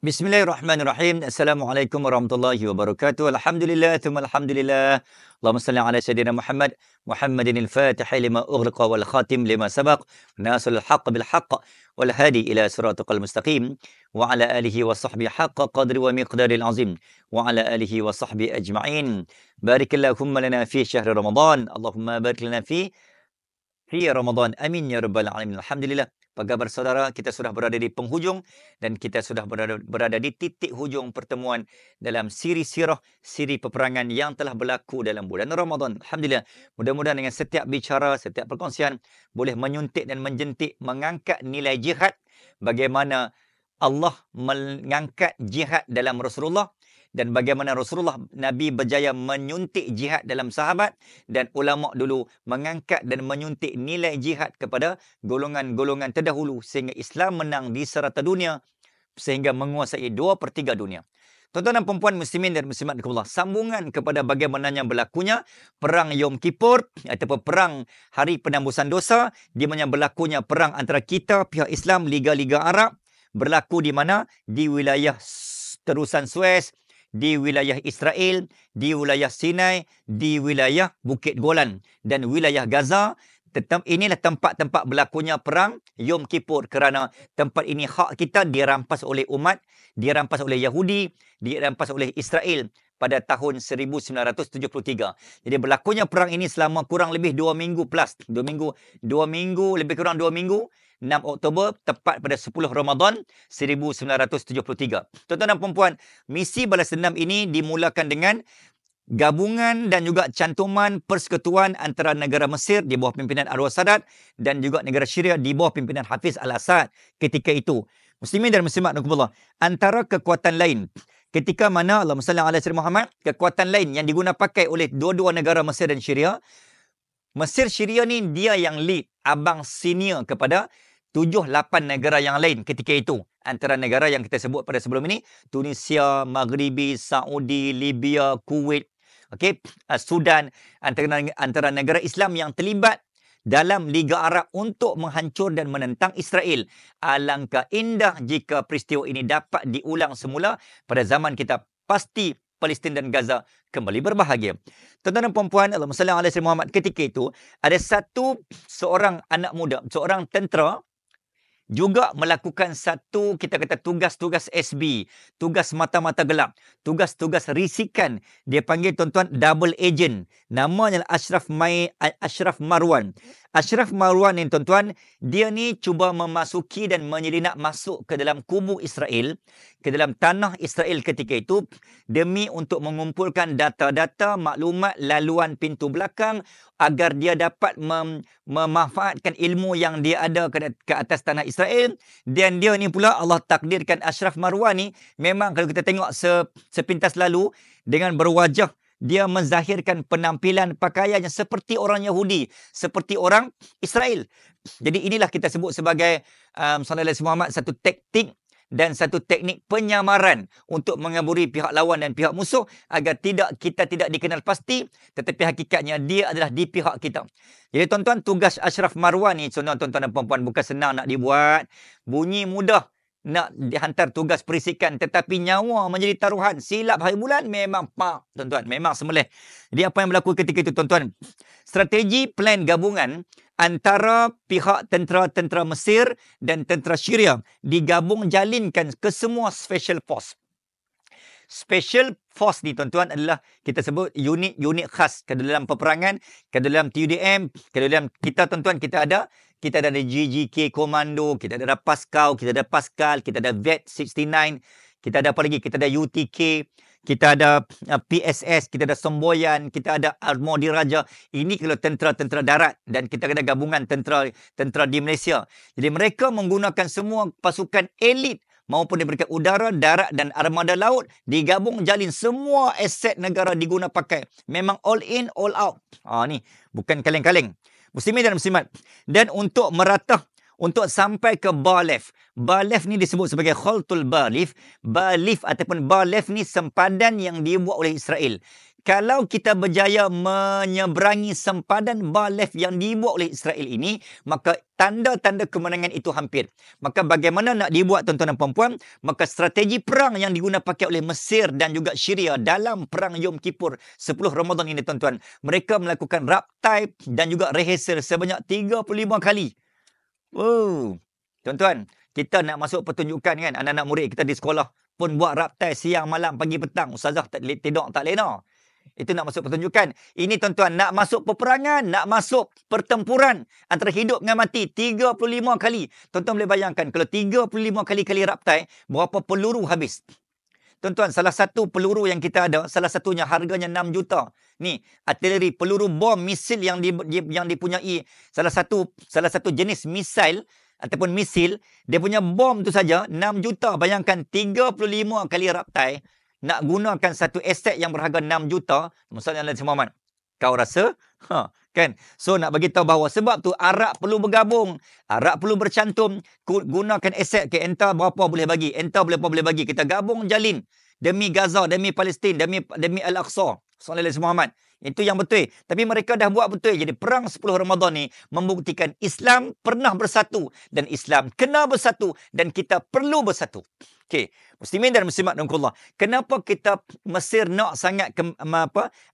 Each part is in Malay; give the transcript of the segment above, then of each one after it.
Bismillahirrahmanirrahim. Assalamualaikum warahmatullahi wabarakatuh. Alhamdulillah, thumma alhamdulillah. Allahumma salli ala Sayyidina Muhammad, Muhammadin al-Fatih lima ughliqa wal khatim lima sabaq, nasul haqq bil haqq wal hadi ila siratal mustaqim, wa ala alihi wa sahbihi haqqa qadri wa miqdaril azim, wa ala alihi wa sahbihi ajma'in. Barikallahumma lana fi syahri Ramadan. Allahumma barik lana fi Ramadan. Amin ya rabbal alamin. Alhamdulillah. Apa khabar saudara? Kita sudah berada di penghujung dan kita sudah berada di titik hujung pertemuan dalam siri sirah, siri peperangan yang telah berlaku dalam bulan Ramadan. Alhamdulillah. Mudah-mudahan dengan setiap bicara, setiap perkongsian boleh menyuntik dan menjentik, mengangkat nilai jihad, bagaimana Allah mengangkat jihad dalam Rasulullah, dan bagaimana Rasulullah Nabi berjaya menyuntik jihad dalam sahabat, dan ulama dulu mengangkat dan menyuntik nilai jihad kepada golongan-golongan terdahulu sehingga Islam menang di serata dunia sehingga menguasai 2/3 dunia. Tuan-tuan dan puan-puan muslimin dan muslimat Allah, sambungan kepada bagaimana yang berlakunya perang Yom Kippur ataupun perang hari penambusan dosa, di mana berlakunya perang antara kita pihak Islam, Liga-Liga Arab, berlaku di mana? Di wilayah terusan Suez, di wilayah Israel, di wilayah Sinai, di wilayah Bukit Golan dan wilayah Gaza. Inilah tempat-tempat berlakunya perang Yom Kippur, kerana tempat ini hak kita dirampas oleh umat, dirampas oleh Yahudi, dirampas oleh Israel pada tahun 1973. Jadi berlakunya perang ini selama kurang lebih 2 minggu plus. 2 minggu, lebih kurang 2 minggu. 6 Oktober, tepat pada 10 Ramadan 1973. Tuan-tuan dan puan-puan, misi balas dendam ini dimulakan dengan gabungan dan juga cantuman persekutuan antara negara Mesir di bawah pimpinan Anwar Sadat dan juga negara Syria di bawah pimpinan Hafiz al-Assad ketika itu. Muslimin dan muslimat rahimakumullah, antara kekuatan lain ketika mana Allahumma salli ala Sayyidina Muhammad, kekuatan lain yang diguna pakai oleh dua-dua negara Mesir dan Syria. Mesir Syria ni dia yang lead, abang senior kepada 7-8 negara yang lain ketika itu. Antara negara yang kita sebut pada sebelum ini, Tunisia, Maghribi, Saudi, Libya, Kuwait, Sudan, antara negara Islam yang terlibat dalam Liga Arab untuk menghancur dan menentang Israel. Alangkah indah jika peristiwa ini dapat diulang semula pada zaman kita. Pasti Palestin dan Gaza kembali berbahagia. Tuan-tuan dan puan-puan, Allahumma salli ala Sayyidina Muhammad, ketika itu ada seorang anak muda, seorang tentera juga melakukan satu, kita kata, tugas-tugas SB, tugas mata-mata gelap, tugas-tugas risikan. Dia panggil, tuan-tuan, double agent. Namanya Ashraf Marwan. Ashraf Marwan ni, tuan-tuan, dia ni cuba memasuki dan menyelinap masuk ke dalam kubu Israel, ke dalam tanah Israel ketika itu, demi untuk mengumpulkan data-data, maklumat, laluan pintu belakang, agar dia dapat memanfaatkan ilmu yang dia ada ke atas tanah Israel. Dan dia ni pula Allah takdirkan Ashraf Marwan ni, memang kalau kita tengok sepintas lalu, dengan berwajah, dia menzahirkan penampilan pakaiannya seperti orang Yahudi, seperti orang Israel. Jadi inilah kita sebut sebagai sallallahu alaihi Muhammad, satu taktik dan satu teknik penyamaran untuk mengaburi pihak lawan dan pihak musuh agar kita tidak dikenal pasti, tetapi hakikatnya dia adalah di pihak kita. Jadi tuan-tuan, tugas Ashraf Marwan ni, tuan-tuan dan puan-puan, bukan senang nak dibuat. Bunyi mudah nak dihantar tugas perisikan, tetapi nyawa menjadi taruhan. Silap hari bulan memang tuan-tuan, memang sembelih. Jadi apa yang berlaku ketika itu, tuan-tuan? Strategi plan gabungan antara pihak tentera-tentera Mesir dan tentera Syria digabung jalinkan ke semua special force. Special force ni, tuan-tuan, adalah kita sebut unit-unit khas ke dalam peperangan, ke dalam TUDM, ke dalam kita, tuan-tuan, kita ada GGK Komando, kita ada Pascal, kita ada VET 69, kita ada apa lagi? Kita ada UTK, kita ada PSS, kita ada Semboyan, kita ada Armor Diraja. Ini kalau tentera-tentera darat, dan kita ada gabungan tentera di Malaysia. Jadi mereka menggunakan semua pasukan elit maupun diberikan udara, darat dan armada laut, digabung jalin, semua aset negara diguna pakai. Memang all in, all out. Ni bukan kaleng-kaleng. Muslimin dan muslimat. Dan untuk untuk sampai ke Barlef. Barlef ni disebut sebagai Khaltul Barlif. Barlif ataupun Barlef ni sempadan yang dibuat oleh Israel. Kalau kita berjaya menyeberangi sempadan Barlef yang dibuat oleh Israel ini, maka tanda-tanda kemenangan itu hampir. Maka bagaimana nak dibuat, tuan-tuan dan puan-puan? Maka strategi perang yang digunakan pakai oleh Mesir dan juga Syria dalam perang Yom Kippur 10 Ramadan ini, tuan-tuan, mereka melakukan raptai dan juga rehearsal sebanyak 35 kali. Wow, tuan-tuan, kita nak masuk pertunjukan kan, anak-anak murid kita di sekolah pun buat raptai siang, malam, pagi, petang. Ustazah tidur tak lena. Itu nak masuk pertunjukan. Ini tuan-tuan, nak masuk peperangan, nak masuk pertempuran antara hidup dengan mati 35 kali. Tuan-tuan boleh bayangkan kalau 35 kali raptai, berapa peluru habis. Tuan-tuan, salah satu peluru yang kita ada, salah satunya harganya 6 juta. Ni, artileri, peluru bom, misil yang dipunyai salah satu jenis misil ataupun misil, dia punya bom tu saja 6 juta. Bayangkan 35 kali raptai, nak gunakan satu aset yang berharga 6 juta, misalnya Lain Muhammad. Kau rasa? Kan? So nak bagi tahu bahawa sebab tu Arab perlu bergabung, Arab perlu bercantum, gunakan aset ke entah berapa boleh bagi, entah berapa boleh bagi, kita gabung jalin demi Gaza, demi Palestin, demi Al-Aqsa. Sallallahu alaihi Muhammad. Itu yang betul. Tapi mereka dah buat betul. Jadi perang 10 Ramadan ni membuktikan Islam pernah bersatu dan Islam kena bersatu dan kita perlu bersatu. Okey, muslimin dan muslimat rahmatullah. Kenapa kita Mesir nak sangat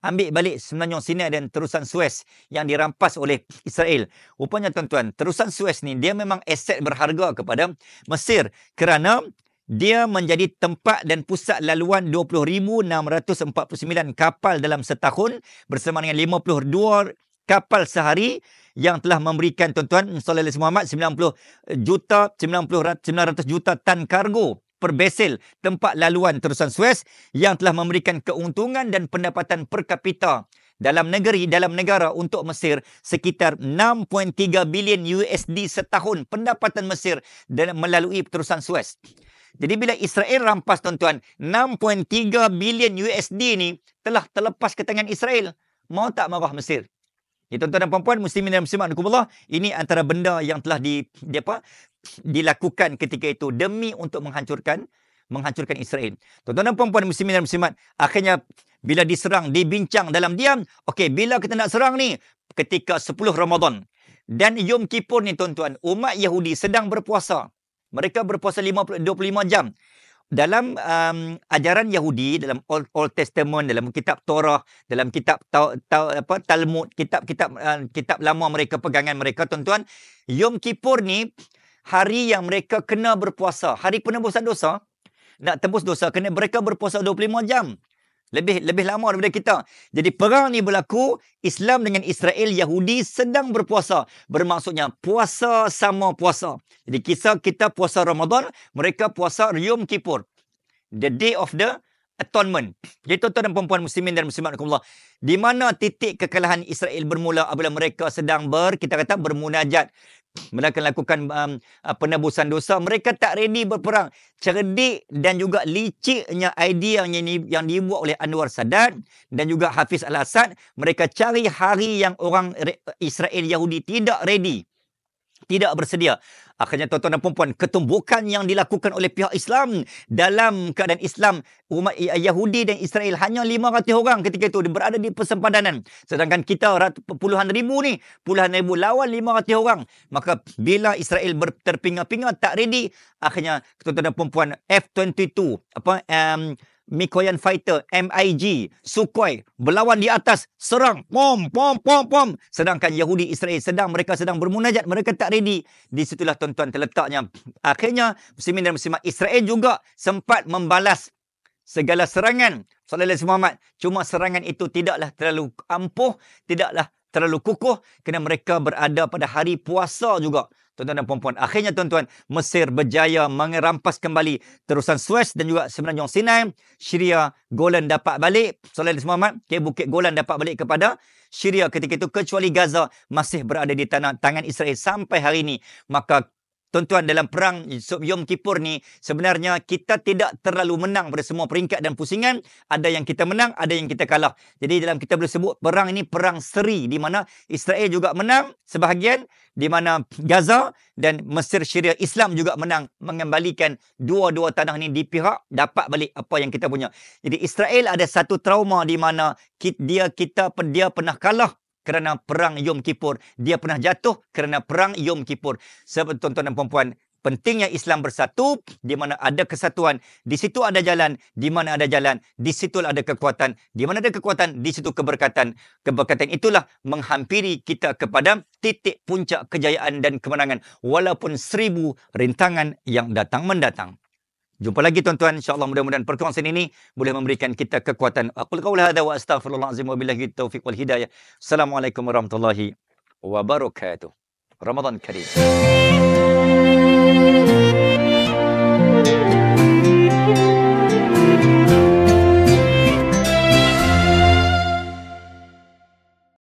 ambil balik Semenanjung Sinai dan terusan Suez yang dirampas oleh Israel? Rupanya tuan-tuan, terusan Suez ni dia memang aset berharga kepada Mesir kerana dia menjadi tempat dan pusat laluan 20,649 kapal dalam setahun bersama dengan 52 kapal sehari yang telah memberikan tuan-tuan sallallahu alaihi Muhammad 900 juta tan kargo per besel tempat laluan terusan Suez yang telah memberikan keuntungan dan pendapatan per kapita dalam negara untuk Mesir sekitar 6.3 bilion USD setahun pendapatan Mesir melalui terusan Suez. Jadi bila Israel rampas tuan-tuan, 6.3 bilion USD ni telah terlepas ke tangan Israel. Mau tak marah Mesir? Ya, tuan-tuan dan puan-puan, muslimin dan muslimat rahimakumullah, ini antara benda yang telah dilakukan ketika itu demi untuk menghancurkan Israel. Tuan-tuan dan puan-puan, muslimin dan muslimat, akhirnya bila diserang, dibincang dalam diam, okey, bila kita nak serang ni? Ketika 10 Ramadan. Dan Yom Kippur ni tuan-tuan, umat Yahudi sedang berpuasa. Mereka berpuasa 25 jam. Dalam ajaran Yahudi, dalam Old Testament, dalam kitab Torah, dalam kitab Talmud, kitab lama mereka, pegangan mereka, tuan-tuan, Yom Kippur ni hari yang mereka kena berpuasa, hari penebusan dosa. Nak tebus dosa kena mereka berpuasa 25 jam. Lebih lama daripada kita. Jadi perang ni berlaku, Islam dengan Israel, Yahudi sedang berpuasa. Bermaksudnya puasa sama puasa. Jadi kisah kita puasa Ramadan, mereka puasa Yom Kippur. The Day of the Atonement. Jadi tuan-tuan dan puan-puan muslimin dan muslimat rahimakumullah, di mana titik kekalahan Israel bermula apabila mereka sedang bermunajat, mereka lakukan penebusan dosa. Mereka tak ready berperang. Cerdik dan juga liciknya idea yang dibuat oleh Anwar Sadat dan juga Hafiz Al-Assad. Mereka cari hari yang orang Israel Yahudi tidak ready, tidak bersedia. Akhirnya tuan-tuan dan puan-puan, ketumbukan yang dilakukan oleh pihak Islam dalam keadaan Islam, umat Yahudi dan Israel hanya 500 orang ketika itu berada di persempadanan. Sedangkan kita puluhan ribu lawan 500 orang. Maka bila Israel terpinga-pinga tak ready, akhirnya tuan-tuan dan puan-puan, F-22 Mikoyan Fighter, MiG, Sukhoi berlawan di atas, serang, pom. Sedangkan Yahudi Israel mereka sedang bermunajat, mereka tak ready. Di situlah tuan-tuan terletaknya. Akhirnya muslimin dan muslimat, Israel juga sempat membalas segala serangan sallallahu alaihi Muhammad. Cuma serangan itu tidaklah terlalu ampuh, tidaklah terlalu kukuh kerana mereka berada pada hari puasa juga. Tuan-tuan dan puan-puan, akhirnya tuan-tuan, Mesir berjaya merampas kembali terusan Suez dan juga Semenanjung Sinai. Syria, Golan dapat balik, sallallahu alaihi Muhammad, Bukit Golan dapat balik kepada Syria ketika itu, kecuali Gaza masih berada di tangan Israel sampai hari ini. Maka tuan-tuan, dalam perang Yom Kippur ni sebenarnya kita tidak terlalu menang pada semua peringkat dan pusingan. Ada yang kita menang, ada yang kita kalah. Jadi dalam kita boleh sebut perang ini perang seri, di mana Israel juga menang sebahagian, di mana Gaza dan Mesir Syria Islam juga menang, mengembalikan dua-dua tanah ini di pihak, dapat balik apa yang kita punya. Jadi Israel ada satu trauma di mana dia pernah kalah kerana perang Yom Kippur. Dia pernah jatuh kerana perang Yom Kippur. Sebab tuan-tuan dan puan-puan, pentingnya Islam bersatu, di mana ada kesatuan, di situ ada jalan, di mana ada jalan, di situ ada kekuatan, di mana ada kekuatan, di situ keberkatan. Keberkatan itulah menghampiri kita kepada titik puncak kejayaan dan kemenangan, walaupun 1000 rintangan yang datang mendatang. Jumpa lagi tuan-tuan, insya-Allah mudah-mudahan perkongsian ini boleh memberikan kita kekuatan. Aqul qaula hadza wa astaghfirullahal azim wa billahi taufiq wal hidayah. Assalamualaikum warahmatullahi wabarakatuh. Ramadan Karim.